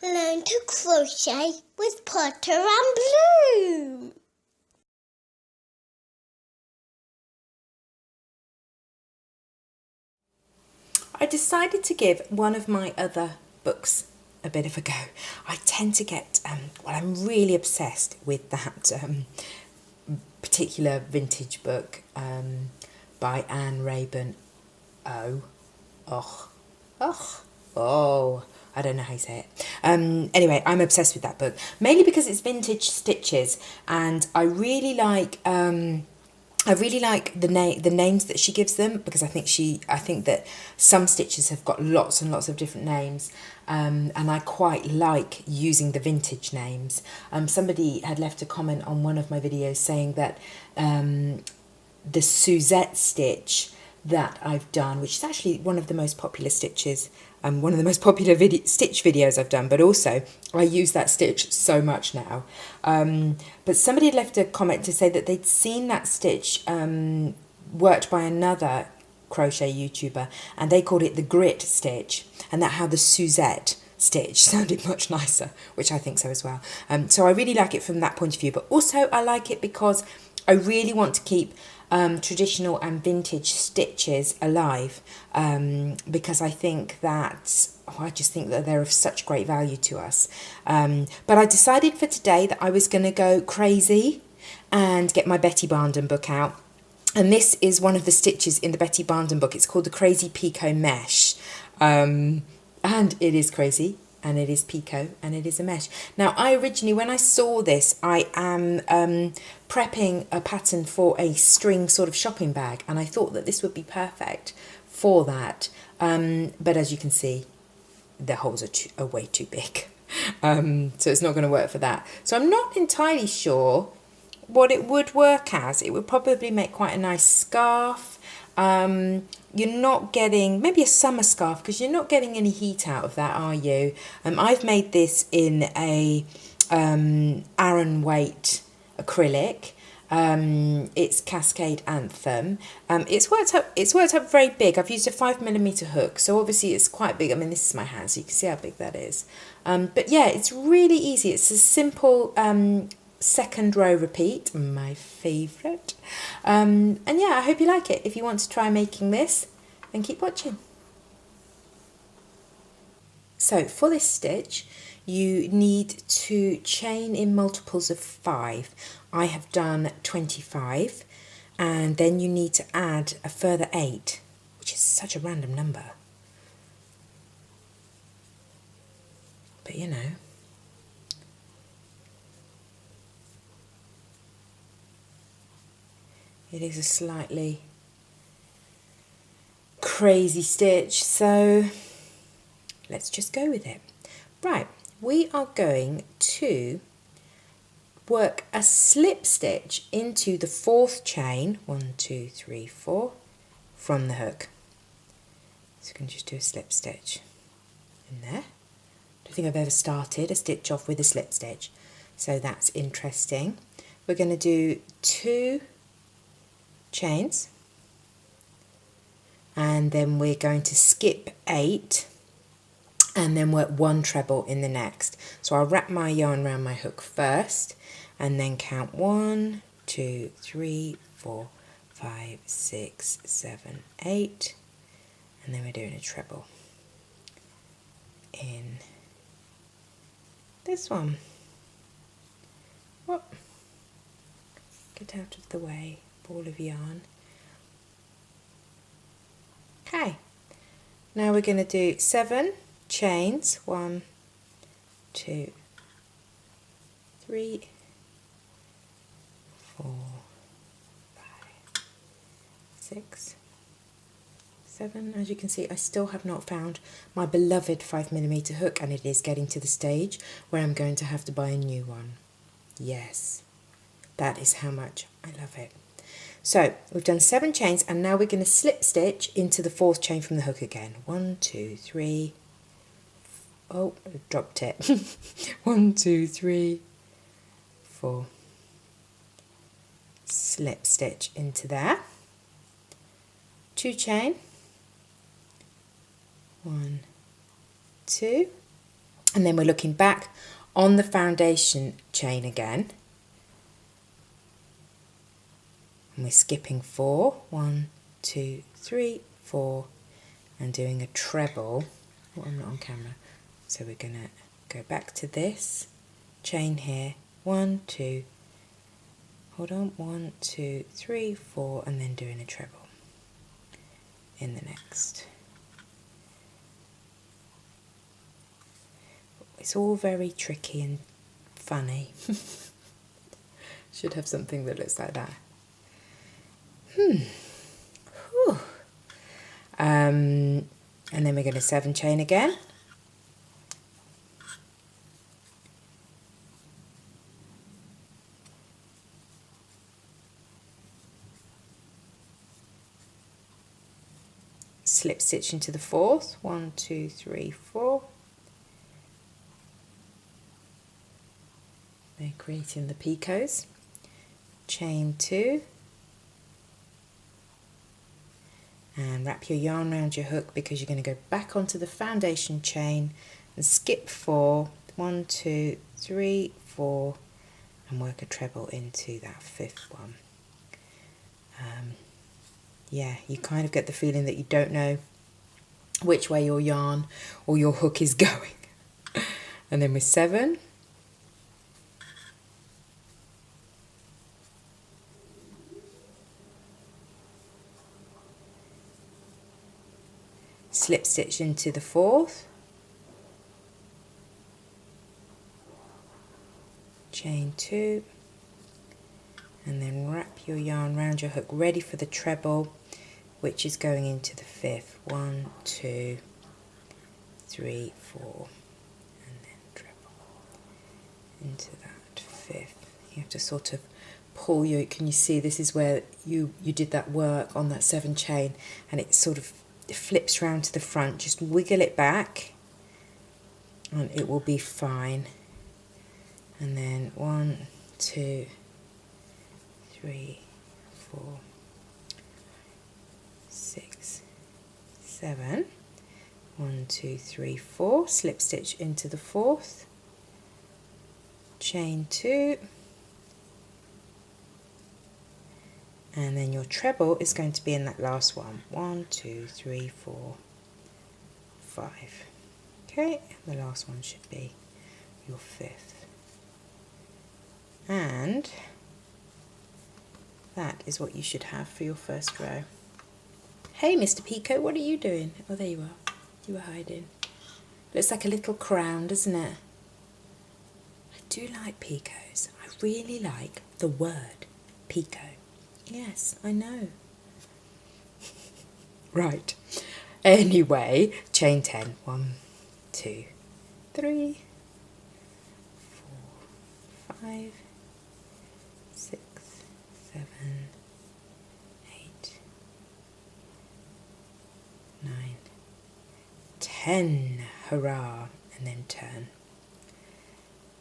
Learn to crochet with Potter and Bloom. I decided to give one of my other books a bit of a go. I tend to get, I'm really obsessed with that particular vintage book by Anne Rayburn. I don't know how you say it. Anyway, I'm obsessed with that book, mainly because it's vintage stitches, and I really like the names that she gives them, because I think that some stitches have got lots and lots of different names, and I quite like using the vintage names. Somebody had left a comment on one of my videos saying that the Suzette stitch that I've done, which is actually one of the most popular stitches, one of the most popular stitch videos I've done, but also I use that stitch so much now. But somebody had left a comment to say that they'd seen that stitch worked by another crochet YouTuber, and they called it the grit stitch, and that how the Suzette stitch sounded much nicer, which I think so as well. So I really like it from that point of view, but also I like it because I really want to keep traditional and vintage stitches alive, because I think that I just think that they're of such great value to us. But I decided for today that I was going to go crazy and get my Betty Barndon book out. And this is one of the stitches in the Betty Barndon book. It's called the Crazy Picot Mesh. And it is crazy, and it is Picot, and it is a mesh. Now, I originally, when I saw this, I am prepping a pattern for a string sort of shopping bag, and I thought that this would be perfect for that. But as you can see, the holes are way too big. So it's not going to work for that. So I'm not entirely sure what it would work as. It would probably make quite a nice scarf. You're not getting, maybe a summer scarf, because you're not getting any heat out of that, are you? I've made this in a Aran weight acrylic. It's Cascade Anthem. It's worked up very big. I've used a 5mm hook, so obviously it's quite big. I mean, this is my hand, so you can see how big that is. But yeah, it's really easy. It's a simple second row repeat, my favourite. And yeah, I hope you like it. If you want to try making this, then keep watching. So for this stitch, you need to chain in multiples of 5. I have done 25, and then you need to add a further 8, which is such a random number. But you know. It is a slightly crazy stitch, so let's just go with it. Right, we are going to work a slip stitch into the 4th chain, 1, 2, 3, 4, from the hook. So you can just do a slip stitch in there. I don't think I've ever started a stitch off with a slip stitch, so that's interesting. We're going to do 2 chains, and then we're going to skip 8 and then work 1 treble in the next. So I'll wrap my yarn around my hook first and then count 1, 2, 3, 4, 5, 6, 7, 8, and then we're doing a treble in this one. Whoop. Get out of the way, ball of yarn. Okay, now we're going to do 7 chains, 1, 2, 3, 4, 5, 6, 7. As you can see, I still have not found my beloved 5mm hook, and it is getting to the stage where I'm going to have to buy a new one. Yes, that is how much I love it. So we've done 7 chains, and now we're going to slip stitch into the 4th chain from the hook again. 1, 2, 3. Oh, I dropped it. 1, 2, 3, 4. Slip stitch into there. 2 chain. 1, 2. And then we're looking back on the foundation chain again. And we're skipping 4, 1, 2, 3, 4, and doing a treble. Oh, I'm not on camera. So we're going to go back to this chain here. 1, 2, hold on, 1, 2, 3, 4, and then doing a treble in the next. It's all very tricky and funny. Should have something that looks like that. And then we're going to 7 chain again. Slip stitch into the 4th, 1, 2, 3, 4. Then creating the picots. Chain 2. And wrap your yarn around your hook because you're going to go back onto the foundation chain and skip 4, 1, 2, 3, 4, and work a treble into that 5th one. Yeah, you kind of get the feeling that you don't know which way your yarn or your hook is going. And then with 7, slip stitch into the 4th, chain 2, and then wrap your yarn around your hook ready for the treble, which is going into the 5th. 1, 2, 3, 4, and then treble into that 5th. You have to sort of pull your, can you see this is where you did that work on that 7 chain, and it sort of flips round to the front. Just wiggle it back and it will be fine. And then 1, 2, 3, 4, 6, 7. 1, 2, 3, 4. Slip stitch into the 4th, chain 2, and then your treble is going to be in that last one. 1, 2, 3, 4, 5. Okay, the last one should be your 5th. And that is what you should have for your first row. Hey, Mr. Picot, what are you doing? Oh, there you are. You were hiding. Looks like a little crown, doesn't it? I do like picots. I really like the word Picot. Yes, I know. Right. Anyway, chain 10. 1, 2, 3, 4, 5, 6, 7, 8, 9, 10. Hurrah. And then turn.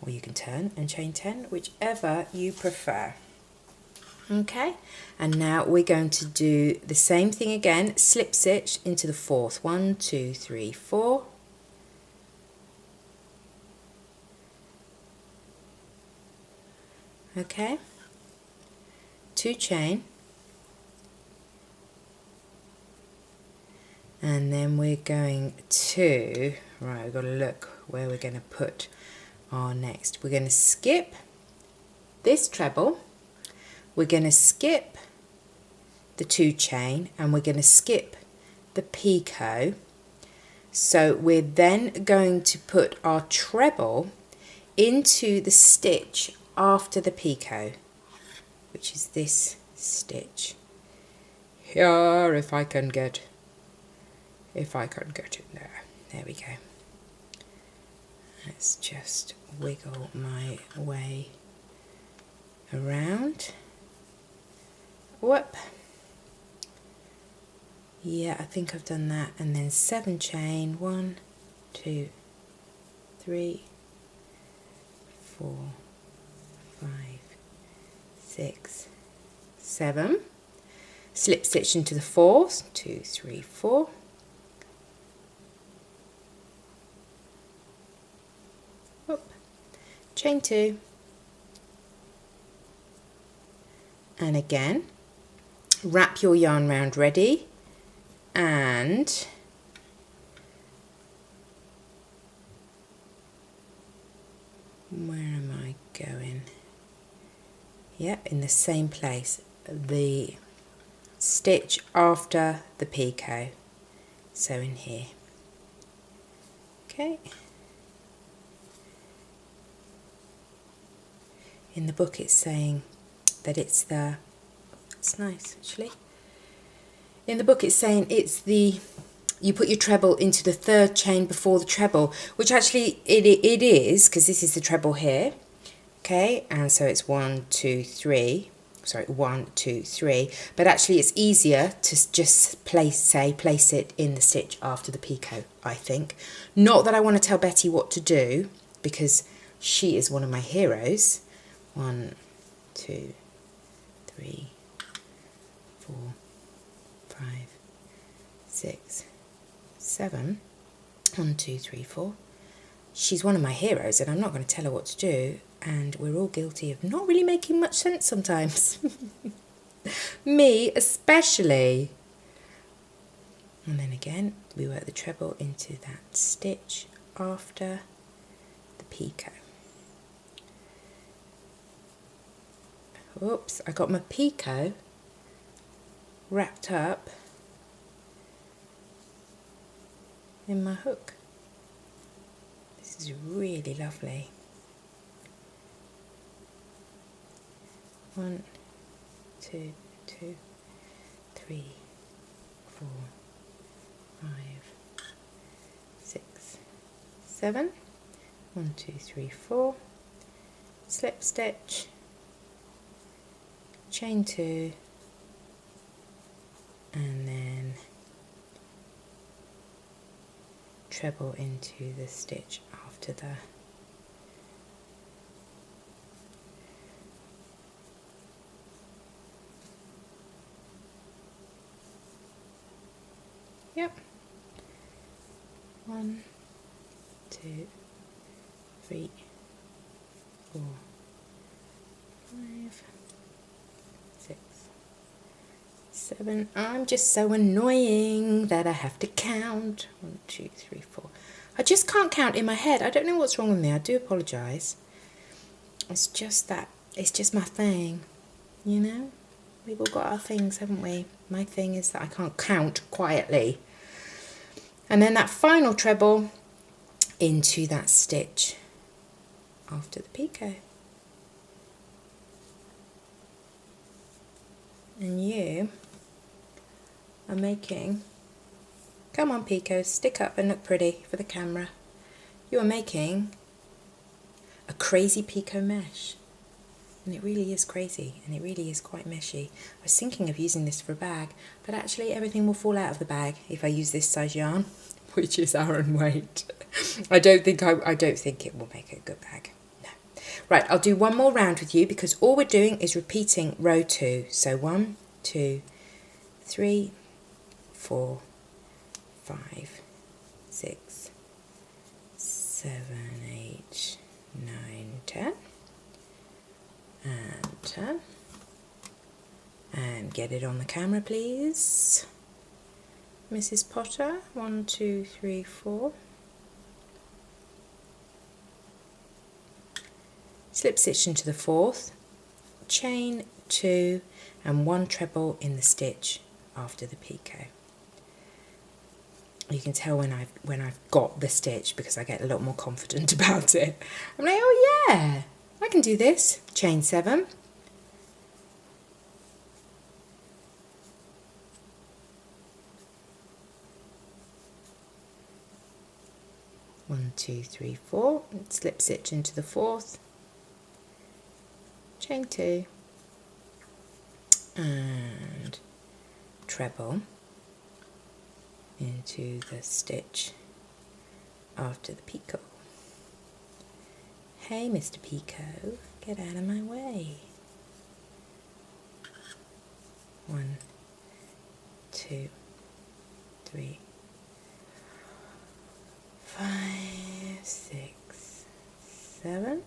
Or you can turn and chain 10, whichever you prefer. Okay, and now we're going to do the same thing again. Slip stitch into the 4th. 1, 2, 3, 4. Okay, 2 chain, and then we're going to, right, we've got to look where we're going to put our next. We're going to skip this treble. We're going to skip the 2 chain, and we're going to skip the picot. So we're then going to put our treble into the stitch after the picot, which is this stitch here. If I can get it there. There we go. Let's just wiggle my way around. Whoop. Yeah, I think I've done that. And then 7 chain. 1, 2, 3, 4, 5, 6, 7. Slip stitch into the 4th. 2, 3, 4. chain 2, and again wrap your yarn round ready, and where am I going? Yep, in the same place, the stitch after the picot, so in here. Okay. In the book it's saying that it's nice actually. In the book it's saying it's you put your treble into the third chain before the treble, which actually it is, because this is the treble here. Okay, and so it's 1, 2, 3. Sorry, 1, 2, 3. But actually it's easier to just place it in the stitch after the picot, I think. Not that I want to tell Betty what to do, because she is one of my heroes. 1, 2, 3, 4, 5, 6, 7. 1, 2, 3, 4. She's one of my heroes, and I'm not going to tell her what to do, and we're all guilty of not really making much sense sometimes. Me especially. And then again, we work the treble into that stitch after the picot. Oops, I got my picot wrapped up in my hook. This is really lovely. 1, 2, 2, 3, 4, 5, 6, 7. 1, 2, 3, 4. Slip stitch, chain 2, and then treble into the stitch after the Yep. 1, 2, 3, 4, 5, 6, 7. I'm just so annoying that I have to count. 1, 2, 3, 4. I just can't count in my head. I don't know what's wrong with me. I do apologise. It's just that. It's just my thing. You know? We've all got our things, haven't we? My thing is that I can't count quietly. And then that final treble into that stitch after the picot. And you are making, come on Picot, stick up and look pretty for the camera. You are making a crazy Picot mesh. And it really is crazy, and it really is quite meshy. I was thinking of using this for a bag, but actually everything will fall out of the bag if I use this size yarn, which is Aran weight. I don't think it will make a good bag. No. Right, I'll do one more round with you, because all we're doing is repeating row 2. So 1, 2, 3, 4, 5, 6, 7, 8, 9, 10. And 10. And get it on the camera, please. Mrs. Potter. 1, 2, 3, 4. Slip stitch into the 4th, chain 2, and 1 treble in the stitch after the picot. You can tell when I've got the stitch, because I get a lot more confident about it. I'm like, oh yeah, I can do this. Chain 7. One, 2, 3, 4. Slip stitch into the 4th. Chain 2. And treble into the stitch after the picot. Hey, Mr. Picot, get out of my way. 1, 2, 3, 5, 6, 7.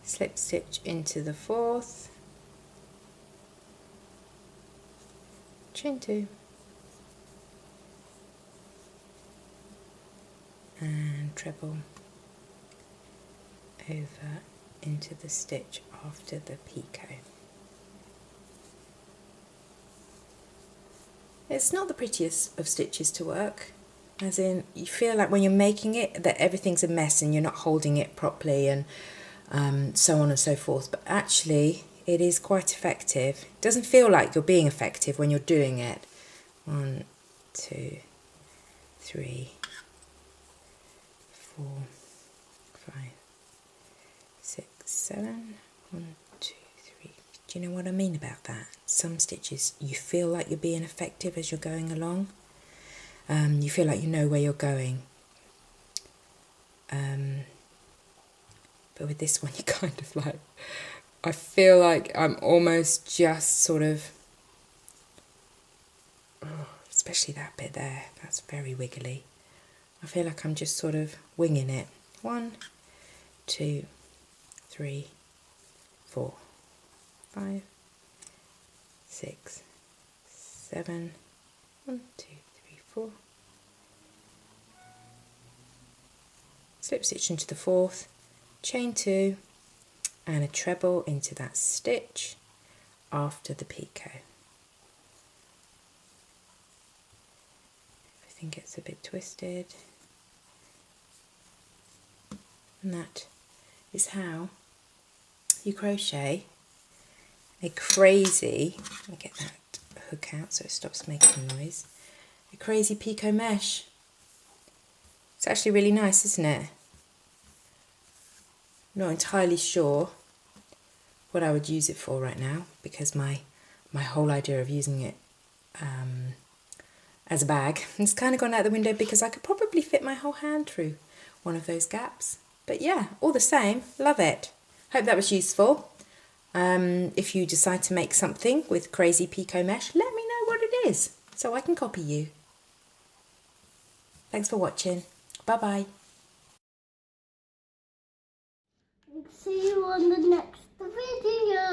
slip stitch into the 4th, chain 2, and treble over into the stitch after the picot. It's not the prettiest of stitches to work, as in you feel like when you're making it that everything's a mess and you're not holding it properly and so on and so forth, but actually it is quite effective. It doesn't feel like you're being effective when you're doing it. 1, 2, 3, 4, 5, 6, 7. 1, 2, 3. Do you know what I mean about that? Some stitches you feel like you're being effective as you're going along. You feel like you know where you're going. But with this one, you kind of like, I feel like I'm almost just sort of, especially that bit there, that's very wiggly. I feel like I'm just sort of winging it. 1, 2, 3, 4, 5, 6, 7. 1, 2, 3, 4. Slip stitch into the 4th, chain 2, and a treble into that stitch after the picot. Everything gets a bit twisted, and that is how you crochet a crazy, let me get that hook out so it stops making noise, a crazy picot mesh. It's actually really nice, isn't it? Not entirely sure what I would use it for right now, because my whole idea of using it as a bag has kind of gone out the window, because I could probably fit my whole hand through one of those gaps. But yeah, all the same, love it. Hope that was useful. If you decide to make something with crazy picot mesh, let me know what it is so I can copy you. Thanks for watching. Bye bye. See you on the next video.